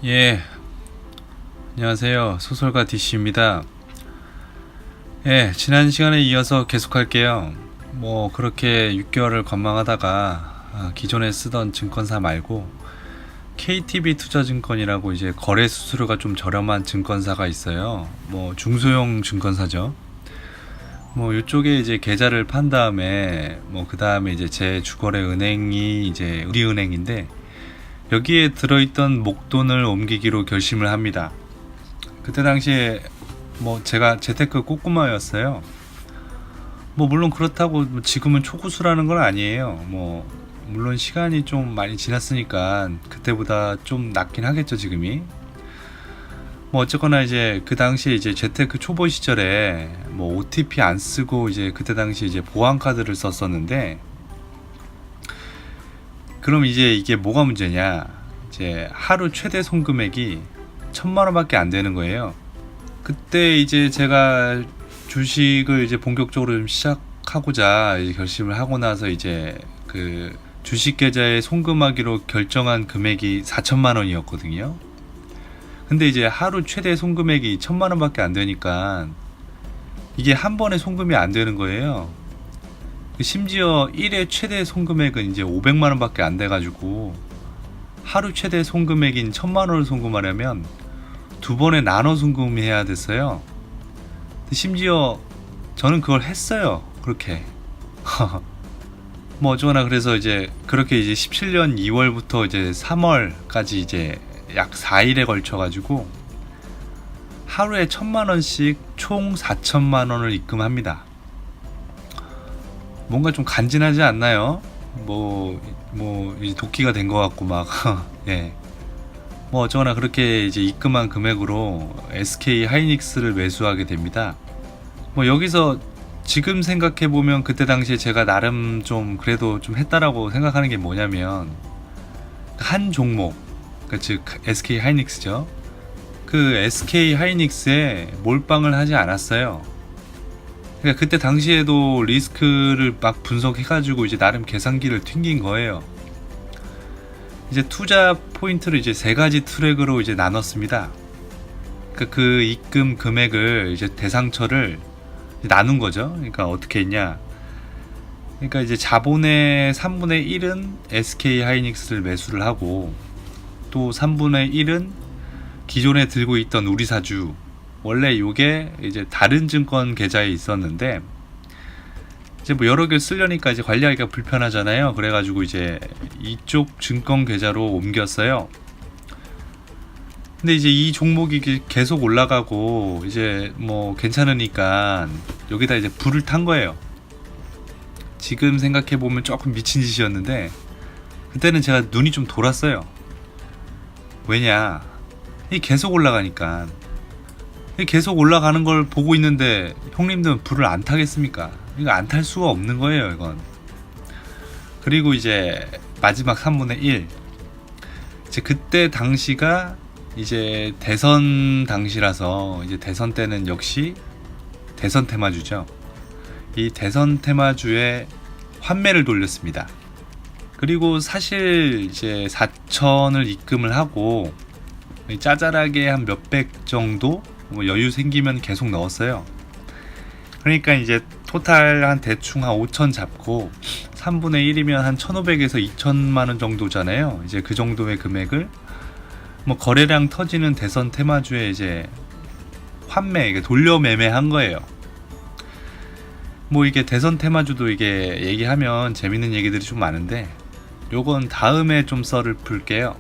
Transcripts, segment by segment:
예, 안녕하세요. 소설가 DC입니다. 예, 지난 시간에 이어서 계속할게요. 그렇게 6개월을 관망하다가 기존에 쓰던 증권사 말고 KTB 투자증권이라고 이제 거래 수수료가 좀 저렴한 증권사가 있어요. 중소형 증권사죠. 이쪽에 이제 계좌를 판 다음에 그 다음에 이제 제 주거래 은행이 이제 우리은행인데, 여기에 들어있던 목돈을 옮기기로 결심을 합니다. 그때 당시에 제가 재테크 꼬꼬마였어요. 물론 그렇다고 지금은 초고수라는 건 아니에요. 물론 시간이 좀 많이 지났으니까 그때보다 좀 낫긴 하겠죠, 지금이. 어쨌거나 이제 그 당시에 이제 재테크 초보 시절에 OTP 안 쓰고 이제 그때 당시 이제 보안카드를 썼었는데, 그럼 이제 이게 뭐가 문제냐, 이제 하루 최대 송금액이 1,000만원밖에 안 되는 거예요. 그때 이제 제가 주식을 이제 본격적으로 좀 시작하고자 이제 결심을 하고 나서 이제 그 주식 계좌에 송금하기로 결정한 금액이 4,000만원이었거든요. 근데 이제 하루 최대 송금액이 1,000만원밖에 안 되니까 이게 한 번에 송금이 안 되는 거예요. 심지어 1회 최대 송금액은 이제 500만원 밖에 안 돼가지고 하루 최대 송금액인 1,000만원을 송금하려면 두 번에 나눠 송금해야 됐어요. 심지어 저는 그걸 했어요. 그렇게. 어쩌거나 그래서 이제 그렇게 이제 17년 2월부터 이제 3월까지 이제 약 4일에 걸쳐가지고 하루에 1,000만원씩 총 4,000만원을 입금합니다. 뭔가 좀 간지나지 않나요? 이제 도끼가 된 것 같고 막. 예. 어쩌거나 그렇게 이제 입금한 금액으로 SK 하이닉스를 매수하게 됩니다. 여기서 지금 생각해보면 그때 당시에 제가 나름 좀 그래도 좀 했다라고 생각하는 게 뭐냐면, 한 종목, 즉 SK 하이닉스죠. 그 SK 하이닉스에 몰빵을 하지 않았어요. 그러니까 그때 당시에도 리스크를 막 분석해가지고 이제 나름 계산기를 튕긴 거예요. 이제 투자 포인트를 이제 3가지 트랙으로 이제 나눴습니다. 그러니까 그 입금 금액을 이제 대상처를 나눈 거죠. 그러니까 어떻게 했냐? 그러니까 이제 자본의 3분의 1은 SK 하이닉스를 매수를 하고, 또 3분의 1은 기존에 들고 있던 우리사주, 원래 요게 이제 다른 증권 계좌에 있었는데 이제 여러 개 쓰려니까 이제 관리하기가 불편하잖아요. 그래가지고 이제 이쪽 증권 계좌로 옮겼어요. 근데 이제 이 종목이 계속 올라가고 이제 괜찮으니까 여기다 이제 불을 탄 거예요. 지금 생각해보면 조금 미친 짓이었는데 그때는 제가 눈이 좀 돌았어요. 왜냐, 이 계속 올라가니까. 계속 올라가는 걸 보고 있는데 형님들은 불을 안 타겠습니까? 이거 안 탈 수가 없는 거예요, 이건. 그리고 이제 마지막 3분의 1. 이제 그때 당시가 이제 대선 당시라서, 이제 대선 때는 역시 대선 테마주죠. 이 대선 테마주에 환매를 돌렸습니다. 그리고 사실 이제 4천을 입금을 하고 짜잘하게 한 몇백 정도 여유 생기면 계속 넣었어요. 그러니까 이제 토탈 한 대충 한 5천 잡고 3분의 1이면 한 1,500에서 2천만원 정도잖아요. 이제 그 정도의 금액을 거래량 터지는 대선 테마주에 이제 환매, 돌려 매매한 거예요. 이게 대선 테마주도 이게 얘기하면 재밌는 얘기들이 좀 많은데 요건 다음에 좀 썰을 풀게요.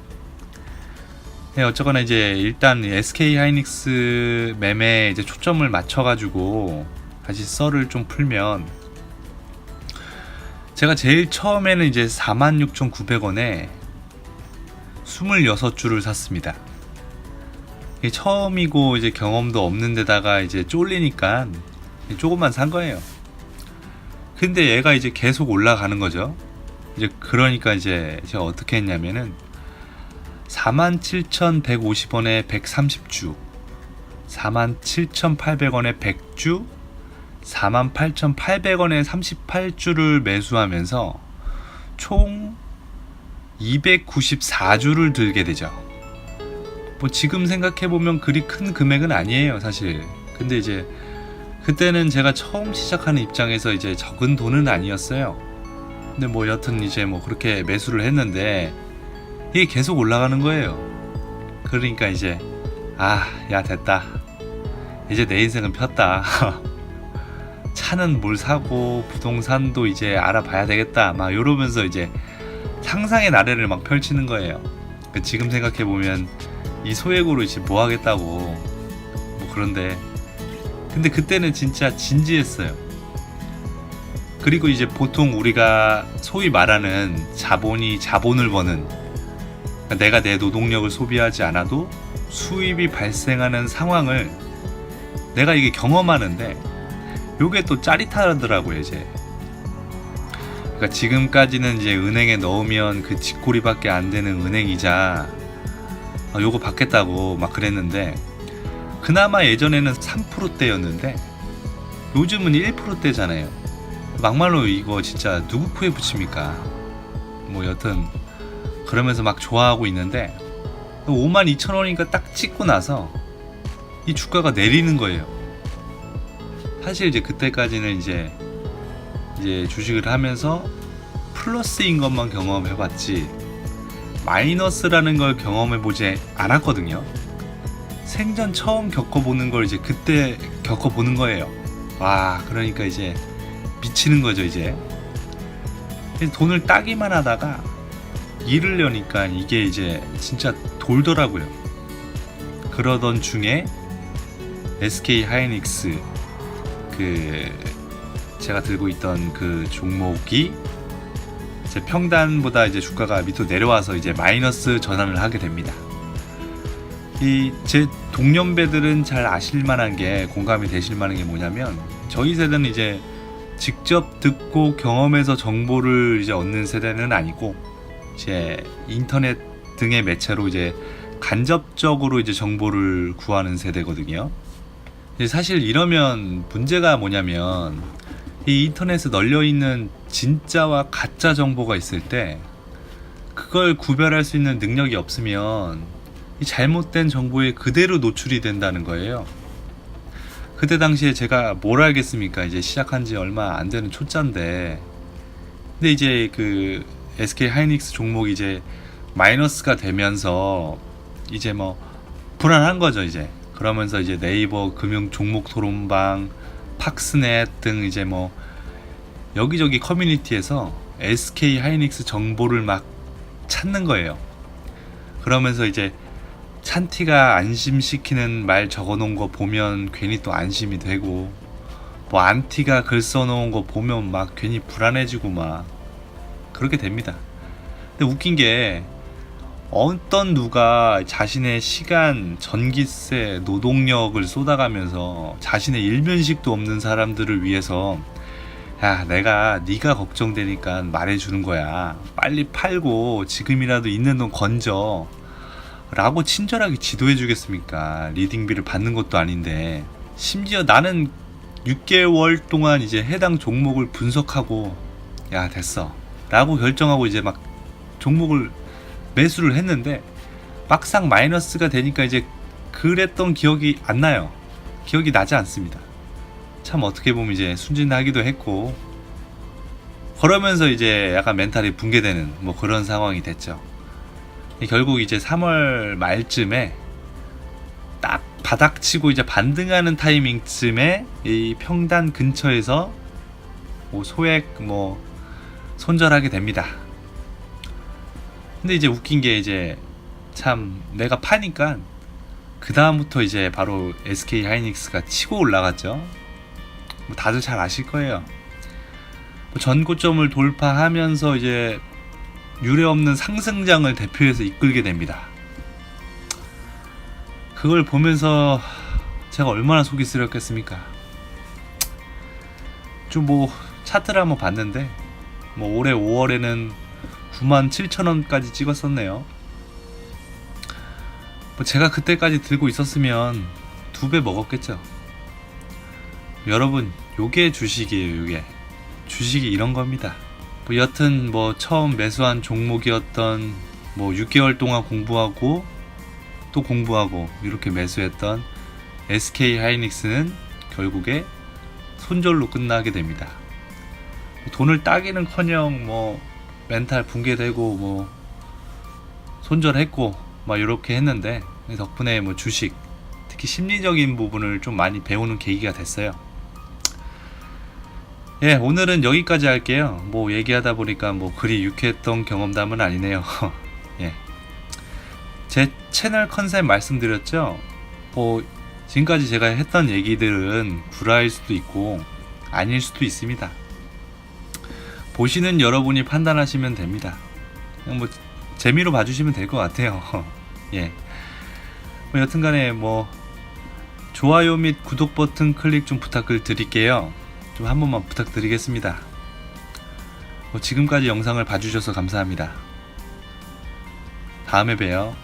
네, 어쩌거나 이제 일단 SK 하이닉스 매매에 이제 초점을 맞춰가지고 다시 썰을 좀 풀면, 제가 제일 처음에는 이제 46,900원에 26주를 샀습니다. 이게 처음이고 이제 경험도 없는 데다가 이제 쫄리니까 조금만 산 거예요. 근데 얘가 이제 계속 올라가는 거죠. 이제 그러니까 이제 제가 어떻게 했냐면은 47,150원에 130주, 47,800원에 100주, 48,800원에 38주를 매수하면서 총 294주를 들게 되죠. 뭐 지금 생각해보면 그리 큰 금액은 아니에요 사실. 근데 이제 그때는 제가 처음 시작하는 입장에서 이제 적은 돈은 아니었어요. 근데 뭐 여튼 이제 뭐 그렇게 매수를 했는데 이게 계속 올라가는 거예요. 그러니까 이제 야 됐다, 이제 내 인생은 폈다. 차는 뭘 사고 부동산도 이제 알아봐야 되겠다 막 이러면서 이제 상상의 나래를 막 펼치는 거예요. 지금 생각해보면 이 소액으로 이제 뭐 하겠다고 뭐 그런데, 근데 그때는 진짜 진지했어요. 그리고 이제 보통 우리가 소위 말하는 자본이 자본을 버는, 그러니까 내가 내 노동력을 소비하지 않아도 수입이 발생하는 상황을 내가 이게 경험하는데 요게 또 짜릿하더라고요 이제. 그러니까 지금까지는 이제 은행에 넣으면 그 쥐꼬리밖에 안 되는 은행이자 요거 받겠다고 막 그랬는데, 그나마 예전에는 3%대였는데 요즘은 1%대잖아요. 막말로 이거 진짜 누구 코에 붙입니까? 뭐 여튼 그러면서 막 좋아하고 있는데 52,000원이니까 딱 찍고 나서 이 주가가 내리는 거예요. 사실 이제 그때까지는 이제 주식을 하면서 플러스인 것만 경험해봤지 마이너스라는 걸 경험해보지 않았거든요. 생전 처음 겪어보는 걸 이제 그때 겪어보는 거예요. 와, 그러니까 이제 미치는 거죠 이제. 돈을 따기만 하다가 잃으려니까 이게 이제 진짜 돌더라고요. 그러던 중에 SK 하이닉스 제가 들고 있던 그 종목이 제 평단보다 이제 주가가 밑으로 내려와서 이제 마이너스 전환을 하게 됩니다. 제 동년배들은 잘 아실만한 게, 공감이 되실만한 게 뭐냐면, 저희 세대는 이제 직접 듣고 경험해서 정보를 이제 얻는 세대는 아니고 이제 인터넷 등의 매체로 이제 간접적으로 이제 정보를 구하는 세대거든요. 사실 이러면 문제가 뭐냐면, 이 인터넷에 널려있는 진짜와 가짜 정보가 있을 때 그걸 구별할 수 있는 능력이 없으면 이 잘못된 정보에 그대로 노출이 된다는 거예요. 그때 당시에 제가 뭘 알겠습니까? 이제 시작한 지 얼마 안 되는 초짜인데. 근데 이제 그 SK 하이닉스 종목이 이제 마이너스가 되면서 이제 뭐 불안한 거죠 이제. 그러면서 이제 네이버 금융 종목 토론방, 팍스넷 등 이제 뭐 여기저기 커뮤니티에서 SK 하이닉스 정보를 막 찾는 거예요. 그러면서 이제 찬티가 안심시키는 말 적어놓은 거 보면 괜히 또 안심이 되고, 뭐 안티가 글 써놓은 거 보면 막 괜히 불안해지고 막 그렇게 됩니다. 근데 웃긴 게, 어떤 누가 자신의 시간, 전기세, 노동력을 쏟아가면서 자신의 일면식도 없는 사람들을 위해서 야, 네가 걱정되니까 말해주는 거야, 빨리 팔고 지금이라도 있는 돈 건져 라고 친절하게 지도해 주겠습니까? 리딩비를 받는 것도 아닌데. 심지어 나는 6개월 동안 이제 해당 종목을 분석하고 야 됐어 라고 결정하고 이제 막 종목을 매수를 했는데, 막상 마이너스가 되니까 이제 그랬던 기억이 안 나요. 기억이 나지 않습니다. 참 어떻게 보면 이제 순진하기도 했고, 그러면서 이제 약간 멘탈이 붕괴되는 뭐 그런 상황이 됐죠. 결국 이제 3월 말쯤에 딱 바닥치고 이제 반등하는 타이밍쯤에 이 평단 근처에서 뭐 소액 뭐 손절하게 됩니다. 근데 이제 웃긴 게, 이제 참 내가 파니까 그 다음부터 이제 바로 SK 하이닉스가 치고 올라갔죠. 뭐 다들 잘 아실 거예요. 뭐 전고점을 돌파하면서 이제 유례없는 상승장을 대표해서 이끌게 됩니다. 그걸 보면서 제가 얼마나 속이 쓰렸겠습니까? 좀 뭐 차트를 한번 봤는데 뭐 올해 5월에는 97,000원까지 찍었었네요. 뭐 제가 그때까지 들고 있었으면 2배 먹었겠죠. 여러분, 요게 주식이에요. 요게 주식이 이런 겁니다. 뭐 여튼 뭐 처음 매수한 종목이었던 뭐 6개월 동안 공부하고 또 공부하고 이렇게 매수했던 SK 하이닉스는 결국에 손절로 끝나게 됩니다. 돈을 따기는커녕 뭐 멘탈 붕괴되고 뭐 손절했고 막 이렇게 했는데, 덕분에 뭐 주식, 특히 심리적인 부분을 좀 많이 배우는 계기가 됐어요. 예, 오늘은 여기까지 할게요. 뭐 얘기하다 보니까 뭐 그리 유쾌했던 경험담은 아니네요. 예. 제 채널 컨셉 말씀드렸죠? 뭐 지금까지 제가 했던 얘기들은 구라일 수도 있고 아닐 수도 있습니다. 보시는 여러분이 판단하시면 됩니다. 그냥 뭐 재미로 봐주시면 될 것 같아요. 예. 뭐 여튼간에 뭐 좋아요 및 구독 버튼 클릭 좀 부탁을 드릴게요. 좀 한 번만 부탁드리겠습니다. 지금까지 영상을 봐주셔서 감사합니다. 다음에 봬요.